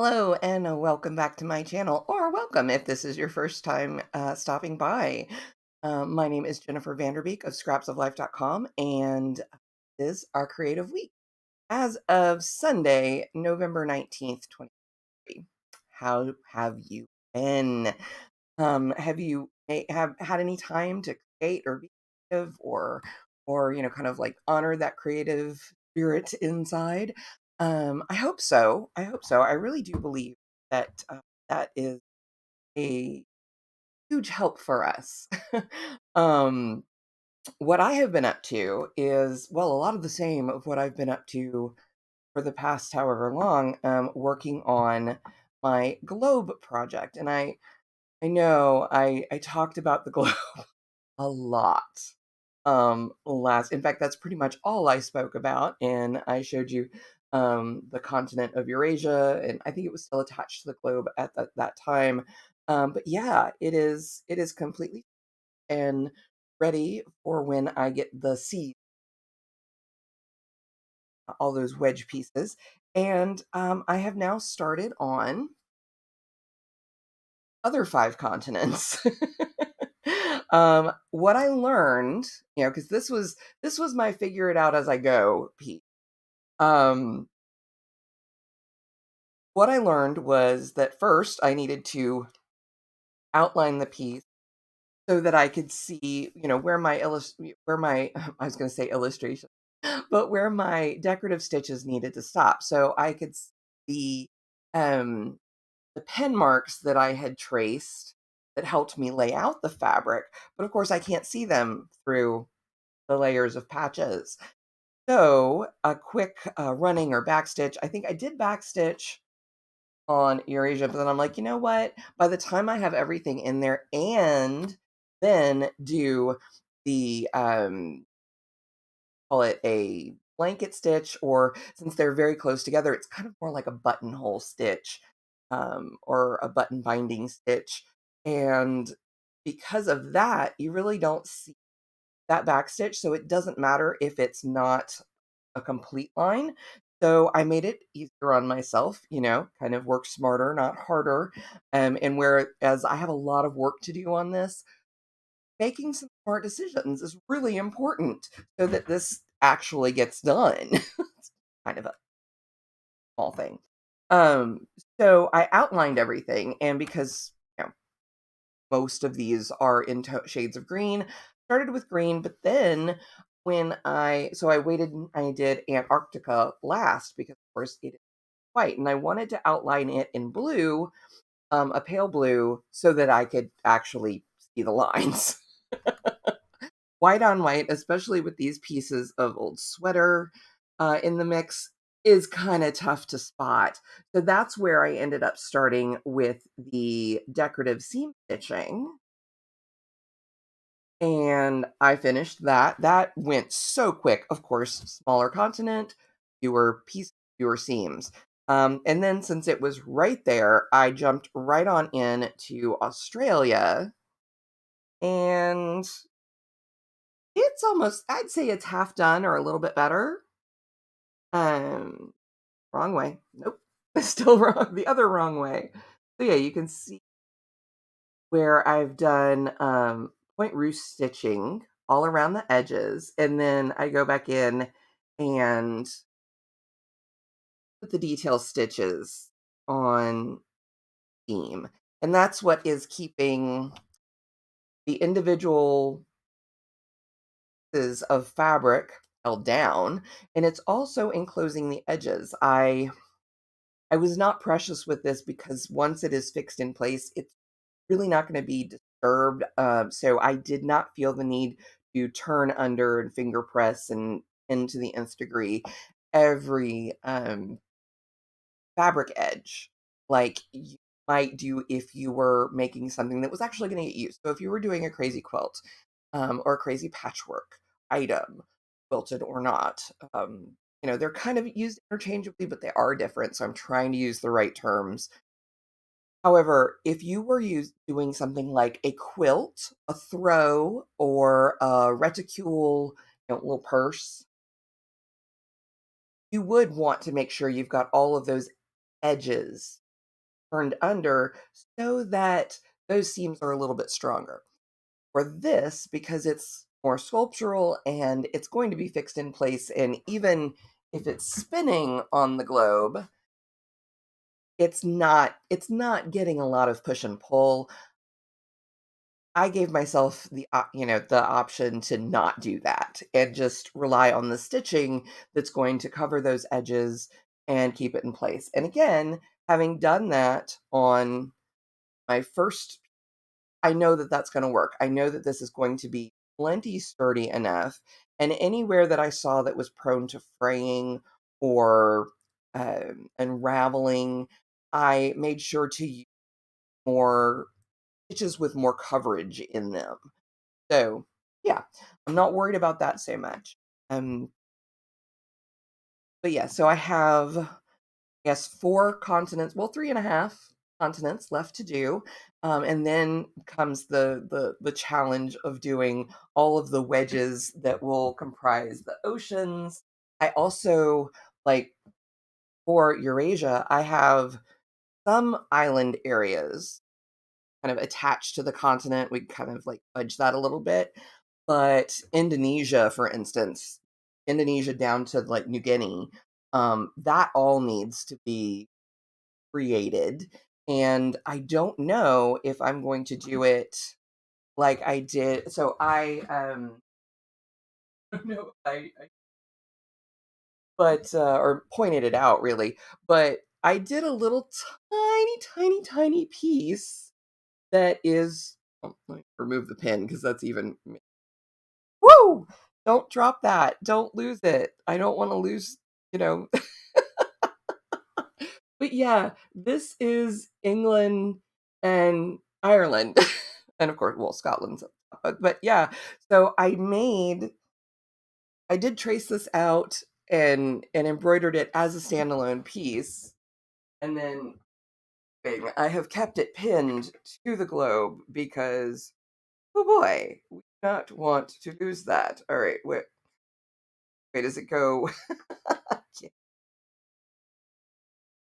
Hello and welcome back to my channel, or welcome if this is your first time stopping by. My name is Jennifer Vanderbeek of scrapsoflife.com, and this is our creative week as of Sunday, November 19th, 2023. How have you been? Have you have had any time to create or be creative or kind of like honor that creative spirit inside? I hope so. I hope so. I really do believe that that is a huge help for us. um, what I have been up to is, well, a lot of the same of what I've been up to for the past however long, working on my globe project. And I know I talked about the globe a lot last. In fact, that's pretty much all I spoke about, and I showed you the continent of Eurasia, and I think it was still attached to the globe at that time. But yeah, it is completely and ready for when I get the seed, all those wedge pieces. And I have now started on other 5 continents. What I learned, because this was my figure it out as I go piece. Um, what I learned was that first I needed to outline the piece so that I could see, where my I was going to say illustration, but where my decorative stitches needed to stop, so I could see um the pen marks that I had traced that helped me lay out the fabric, but of course I can't see them through the layers of patches. So a quick running or backstitch. I think I did backstitch on Eurasia, but then I'm like, you know what? By the time I have everything in there and then do the call it a blanket stitch, or since they're very close together, it's kind of more like a buttonhole stitch, or a button binding stitch. And because of that, you really don't see that back stitch. So it doesn't matter if it's not a complete line. So I made it easier on myself, kind of work smarter, not harder. And whereas I have a lot of work to do on this, making some smart decisions is really important so that this actually gets done. It's kind of a small thing. Um, so I outlined everything, and because most of these are in shades of green, started with green, but then I waited and I did Antarctica last because of course it is white, and I wanted to outline it in blue, a pale blue, so that I could actually see the lines. White on white, especially with these pieces of old sweater in the mix, is kind of tough to spot. So that's where I ended up starting with the decorative seam stitching. And I finished that. That went so quick. Of course, smaller continent, fewer pieces, fewer seams. And then since it was right there, I jumped right on in to Australia, and it's almost, I'd say it's half done or a little bit better. Um, Wrong way. Nope. Still wrong. The other wrong way. So yeah, you can see where I've done point roost stitching all around the edges, and then I go back in and put the detail stitches on seam. And that's what is keeping the individual pieces of fabric held down, and it's also enclosing the edges. I was not precious with this because once it is fixed in place, it's really not going to be disturbed. So I did not feel the need to turn under and finger press and into the nth degree every fabric edge, like you might do if you were making something that was actually going to get used. So if you were doing a crazy quilt, or a crazy patchwork item, quilted or not, they're kind of used interchangeably, but they are different. So I'm trying to use the right terms. However, if you were doing something like a quilt, a throw, or a reticule, little purse, you would want to make sure you've got all of those edges turned under so that those seams are a little bit stronger. For this, because it's more sculptural and it's going to be fixed in place, and even if it's spinning on the globe, it's not getting a lot of push and pull. I gave myself the option to not do that and just rely on the stitching that's going to cover those edges and keep it in place. And again, having done that on my first, I know that that's going to work. I know that this is going to be plenty sturdy enough. And anywhere that I saw that was prone to fraying or unraveling, I made sure to use more stitches with more coverage in them. So, yeah, I'm not worried about that so much. Um, but yeah, so I have, I guess, 4 continents, well, 3.5 continents left to do. And then comes the challenge of doing all of the wedges that will comprise the oceans. I also, like, for Eurasia, I have some island areas kind of attached to the continent. We kind of like fudge that a little bit. But Indonesia, for instance, Indonesia down to like New Guinea, that all needs to be created. And I don't know if I'm going to do it like I did. So no, but or pointed it out really, but I did a little tiny, tiny, tiny piece that is. Oh, let me remove the pin because that's even. Woo! Don't drop that. Don't lose it. I don't want to lose, you know. But yeah, this is England and Ireland. And of course, well, Scotland's but yeah. So I did trace this out and embroidered it as a standalone piece. And then I have kept it pinned to the globe because oh boy, we do not want to lose that. All right, wait, does it go?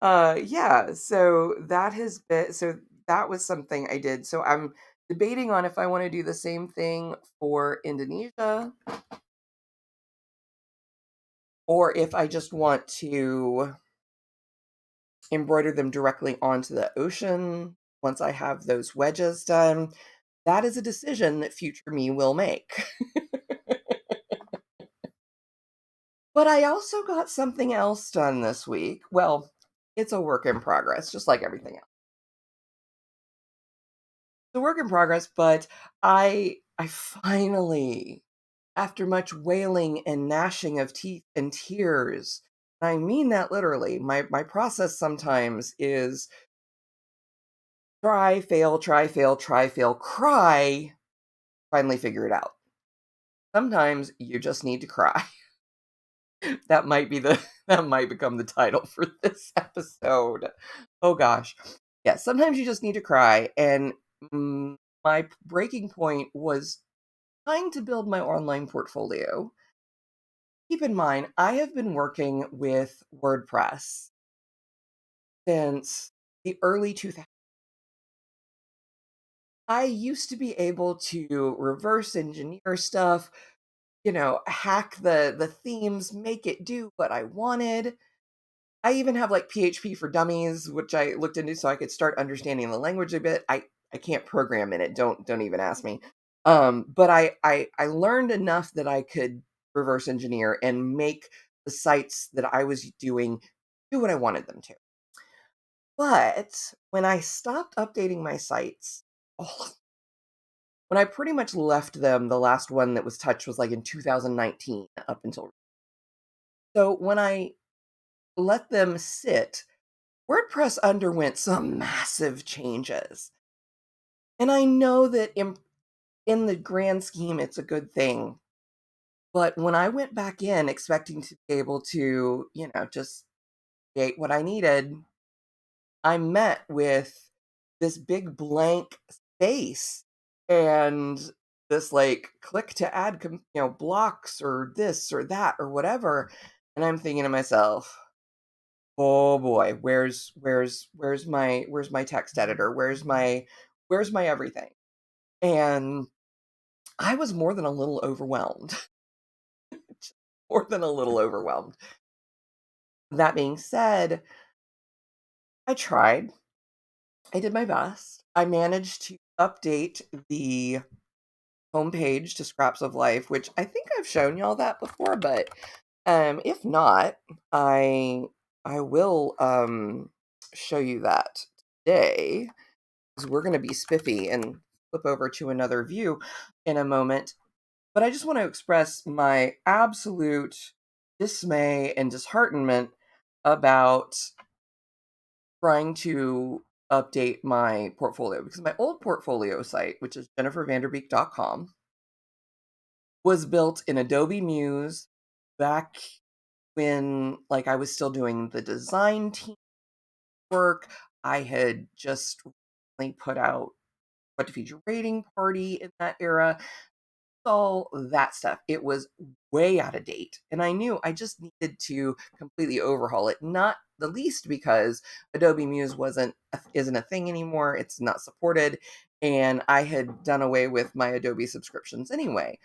Yeah, so that was something I did. So I'm debating on if I want to do the same thing for Indonesia or if I just want to embroider them directly onto the ocean once I have those wedges done. That is a decision that future me will make. But I also got something else done this week. Well, it's a work in progress, just like everything else. It's a work in progress, but I finally, after much wailing and gnashing of teeth and tears, and I mean that literally. My process sometimes is try, fail, try, fail, try, fail, cry, finally figure it out. Sometimes you just need to cry. That might be the that might become the title for this episode. Oh gosh. Yeah, sometimes you just need to cry and my breaking point was trying to build my online portfolio. Keep in mind, I have been working with WordPress since the early 2000s. I used to be able to reverse engineer stuff, hack the themes, make it do what I wanted. I even have like PHP for Dummies, which I looked into so I could start understanding the language a bit. I can't program in it. Don't even ask me. But I learned enough that I could reverse engineer and make the sites that I was doing do what I wanted them to. But when I stopped updating my sites, all when I pretty much left them, the last one that was touched was like in 2019 up until. So when I let them sit, WordPress underwent some massive changes. And I know that in the grand scheme, it's a good thing. But when I went back in expecting to be able to, just create what I needed, I met with this big blank space and this like click to add, blocks or this or that or whatever. And I'm thinking to myself, oh boy, where's my text editor? Where's my everything? And I was more than a little overwhelmed. More than a little overwhelmed. That being said, I tried. I did my best. I managed to update the homepage to Scraps of Life, which I think I've shown y'all that before, but if not, I I will show you that today because we're going to be spiffy and flip over to another view in a moment. But I just want to express my absolute dismay and disheartenment about trying to update my portfolio because my old portfolio site, which is jennifervanderbeek.com, was built in Adobe Muse back when like I was still doing the design team work. I had just recently put out what to feature rating party in that era, all that stuff. It was way out of date, and I knew I just needed to completely overhaul it. Not the least because Adobe Muse isn't a thing anymore. It's not supported, and I had done away with my Adobe subscriptions anyway.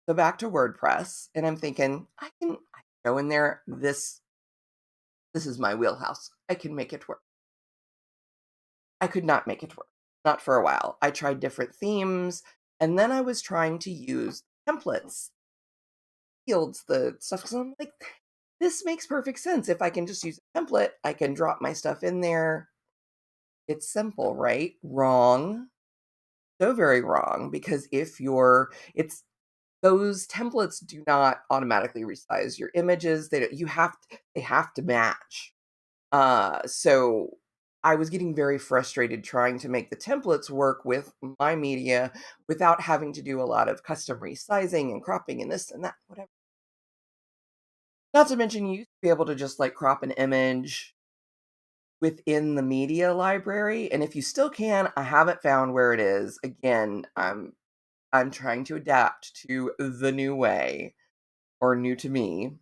So back to WordPress, and I'm thinking I can go in there. This is my wheelhouse. I can make it work. I could not make it work. Not for a while. I tried different themes, and then I was trying to use templates, fields, the stuff. Because I'm like, this makes perfect sense. If I can just use a template, I can drop my stuff in there. It's simple, right? Wrong. So very wrong. Because it's those templates do not automatically resize your images. They have to match. So I was getting very frustrated trying to make the templates work with my media without having to do a lot of custom resizing and cropping and this and that, whatever. Not to mention, you used to be able to just like crop an image within the media library, and if you still can, I haven't found where it is. Again, I'm trying to adapt to the new way, or new to me.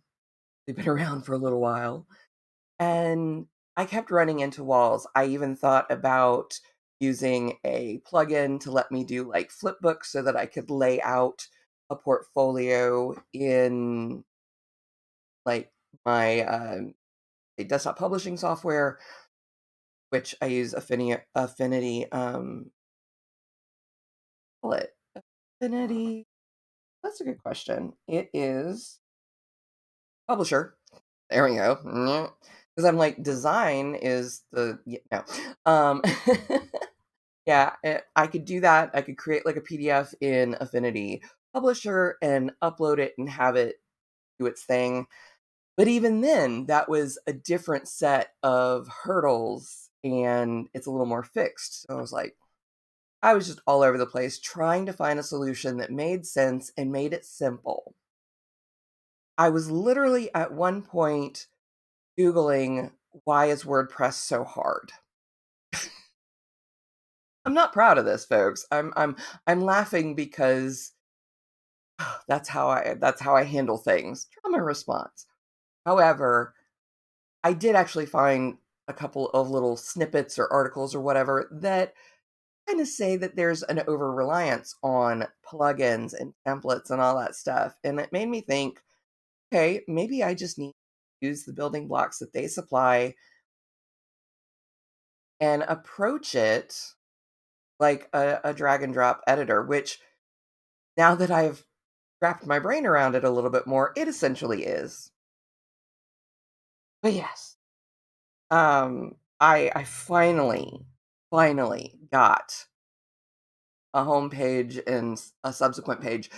They've been around for a little while. And I kept running into walls. I even thought about using a plugin to let me do like flipbooks so that I could lay out a portfolio in like my desktop publishing software, which I use Affinity. Call it Affinity. That's a good question. It is Publisher. There we go. Because I'm like, design is no. Yeah, I could do that. I could create like a PDF in Affinity Publisher and upload it and have it do its thing. But even then, that was a different set of hurdles and it's a little more fixed. So I was just all over the place trying to find a solution that made sense and made it simple. I was literally at one point Googling, why is WordPress so hard? I'm not proud of this, folks. I'm laughing because that's how I handle things. Trauma response. However, I did actually find a couple of little snippets or articles or whatever that kind of say that there's an over reliance on plugins and templates and all that stuff. And it made me think, okay, maybe I just need to use the building blocks that they supply and approach it like a drag and drop editor, which now that I've wrapped my brain around it a little bit more, it essentially is. But yes, I finally got a homepage and a subsequent page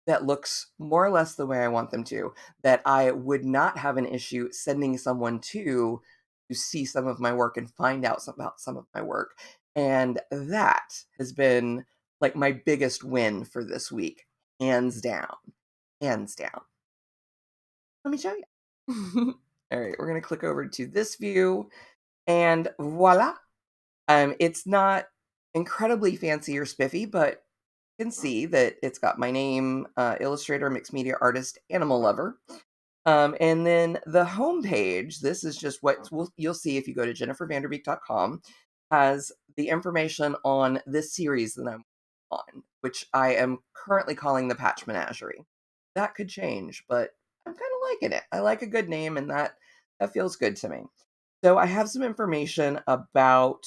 that looks more or less the way I want them to, that I would not have an issue sending someone to see some of my work and find out about some of my work. And that has been like my biggest win for this week, hands down. Hands down. Let me show you. All right, we're going to click over to this view and voila. It's not incredibly fancy or spiffy, but you can see that it's got my name, illustrator, mixed media artist, animal lover. And then the homepage, this is just what you'll see if you go to jennifervanderbeek.com, has the information on this series that I'm on, which I am currently calling the Patch Menagerie. That could change, but I'm kind of liking it. I like a good name, and that feels good to me. So I have some information about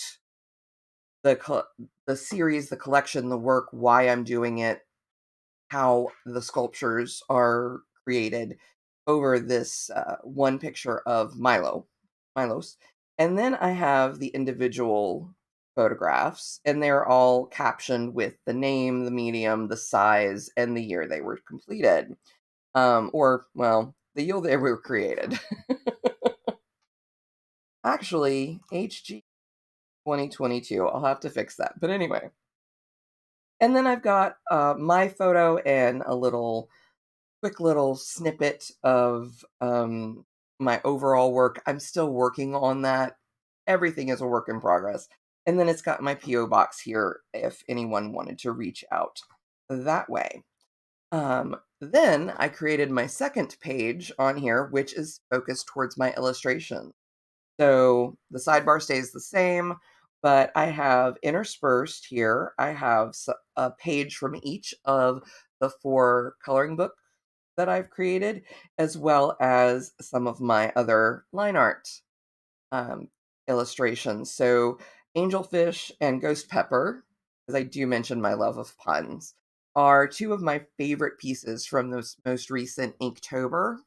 the series, the collection, the work, why I'm doing it, how the sculptures are created over this one picture of Milos. And then I have the individual photographs, and they're all captioned with the name, the medium, the size, and the year they were completed. Or, well, the year they were created. Actually, HG 2022. I'll have to fix that. But anyway. And then I've got my photo and a quick little snippet of my overall work. I'm still working on that. Everything is a work in progress. And then it's got my P.O. box here if anyone wanted to reach out that way. Then I created my second page on here, which is focused towards my illustration. So the sidebar stays the same, but I have interspersed here, I have a page from each of the 4 coloring books that I've created, as well as some of my other line art um, illustrations. So Angelfish and Ghost Pepper, as I do mention my love of puns, are 2 of my favorite pieces from this most recent Inktober.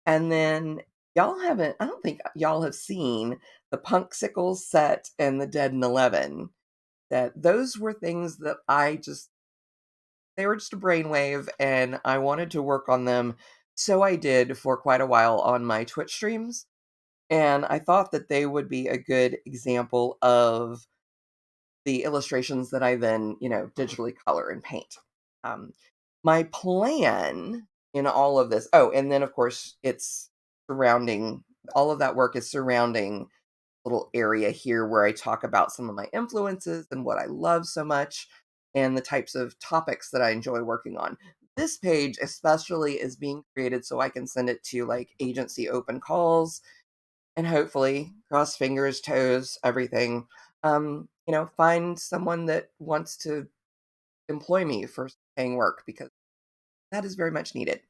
And then I don't think y'all have seen the Punksicles set and the Dead in 11. That those were things that they were just a brainwave, and I wanted to work on them. So I did for quite a while on my Twitch streams. And I thought that they would be a good example of the illustrations that I then, digitally color and paint. Um, my plan in all of this, oh, and then of course it's surrounding, all of that work is surrounding little area here where I talk about some of my influences and what I love so much and the types of topics that I enjoy working on. This page especially is being created so I can send it to like agency open calls and hopefully cross fingers, toes, everything. Find someone that wants to employ me for paying work because that is very much needed.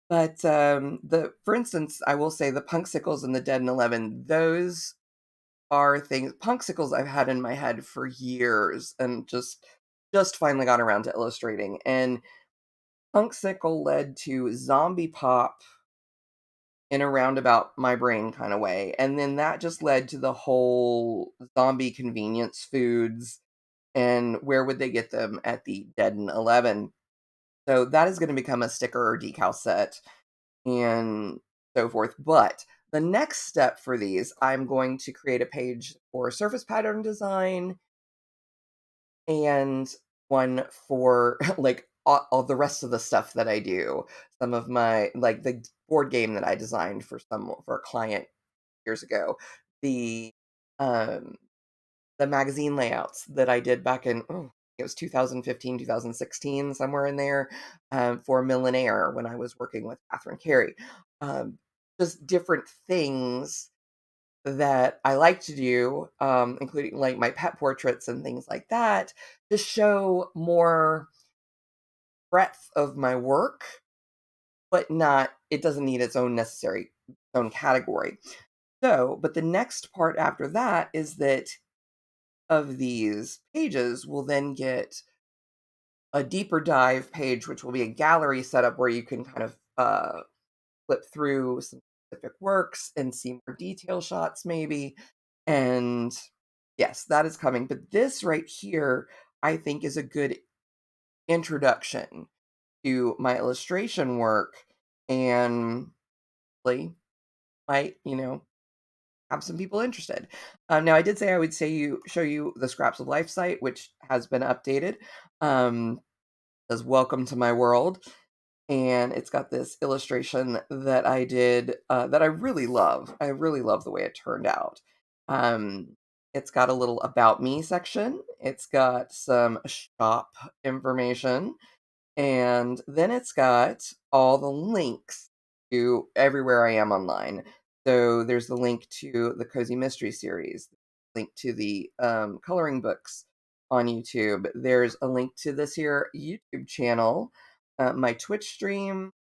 But the for instance, I will say the Punksicles and the Dead and 11, those are things Punksicles I've had in my head for years and just finally got around to illustrating. And Punksicle led to zombie pop in a roundabout my brain kind of way. And then that just led to the whole zombie convenience foods and where would they get them at the Dead and 11. So that is going to become a sticker or decal set and so forth. But the next step for these, I'm going to create a page for surface pattern design and one for like all the rest of the stuff that I do. Some of my like the board game that I designed for a client years ago. The um the magazine layouts that I did back in it was 2015, 2016, somewhere in there, for Millionaire when I was working with Catherine Carey. Um, just different things that I like to do, including like my pet portraits and things like that, to show more breadth of my work, but not, it doesn't need own category. So, but the next part after that is that of these pages will then get a deeper dive page, which will be a gallery setup where you can kind of flip through some specific works and see more detail shots, maybe. And yes, that is coming. But this right here, I think, is a good introduction to my illustration work and like, might, have some people interested. Now, I did say I would show you the Scraps of Life site, which has been updated. Um, as Welcome to My World, and it's got this illustration that I did that I really love. I really love the way it turned out. Um, it's got a little About Me section. It's got some shop information, and then it's got all the links to everywhere I am online. So there's the link to the Cozy Mystery series, link to the coloring books on YouTube. There's a link to this here YouTube channel, my Twitch stream,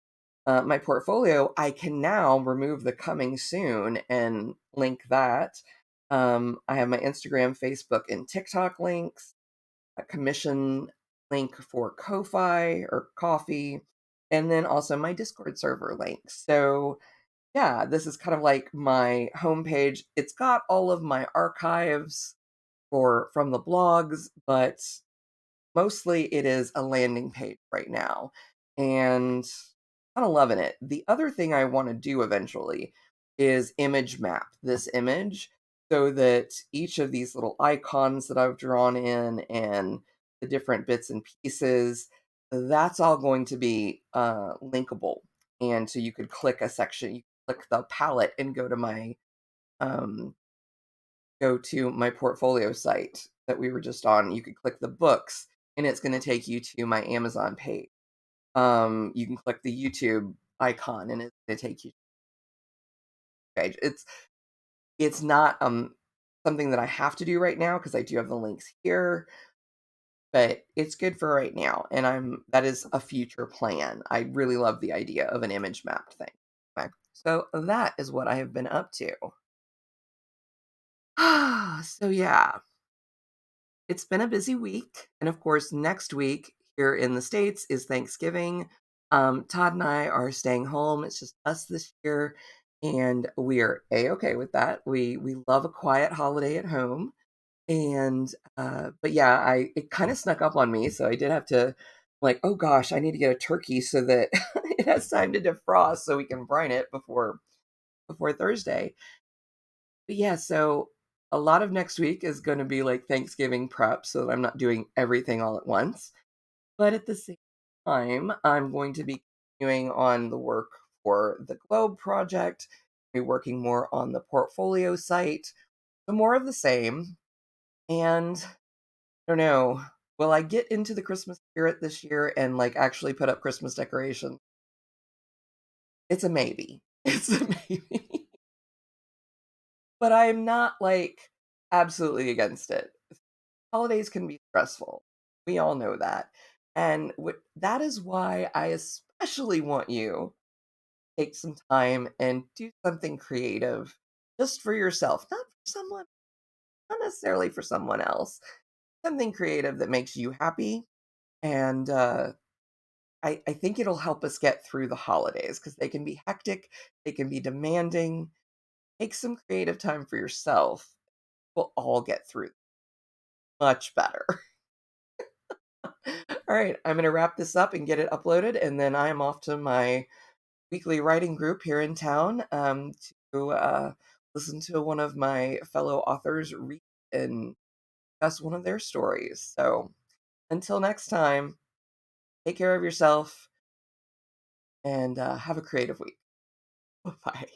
my portfolio. I can now remove the coming soon and link that. I have my Instagram, Facebook, and TikTok links, a commission link for Ko-Fi or Coffee, and then also my Discord server link. So yeah, this is kind of like my homepage. It's got all of my archives for from the blogs, but mostly it is a landing page right now. And kind of loving it. The other thing I want to do eventually is image map this image so that each of these little icons that I've drawn in and the different bits and pieces, that's all going to be linkable. And so you could click a section, you click the palette and um, go to my portfolio site that we were just on. You could click the books and it's going to take you to my Amazon page. You can click the YouTube icon and it's going to take you to the page. It's not something that I have to do right now because I do have the links here, but it's good for right now. And that is a future plan. I really love the idea of an image mapped thing. Okay. So that is what I have been up to. So yeah, it's been a busy week, and of course, next week here in the States is Thanksgiving. Todd and I are staying home. It's just us this year, and we are a-okay with that. We love a quiet holiday at home, and but yeah, I it kind of snuck up on me, so I did have to like, oh gosh, I need to get a turkey so that it has time to defrost so we can brine it before Thursday. But yeah, so a lot of next week is going to be like Thanksgiving prep so that I'm not doing everything all at once. But at the same time, I'm going to be continuing on the work for the Globe project, be working more on the portfolio site, so more of the same. And I don't know, will I get into the Christmas spirit this year and like actually put up Christmas decorations? It's a maybe. It's a maybe. But I'm not like absolutely against it. Holidays can be stressful. We all know that. And that is why I especially want you to take some time and do something creative just for yourself, not for someone, not necessarily for someone else. Something creative that makes you happy. And I think it'll help us get through the holidays because they can be hectic, they can be demanding. Take some creative time for yourself. We'll all get through much better. All right, I'm going to wrap this up and get it uploaded, and then I am off to my weekly writing group here in town to listen to one of my fellow authors read and discuss one of their stories. So until next time, take care of yourself and have a creative week. Bye.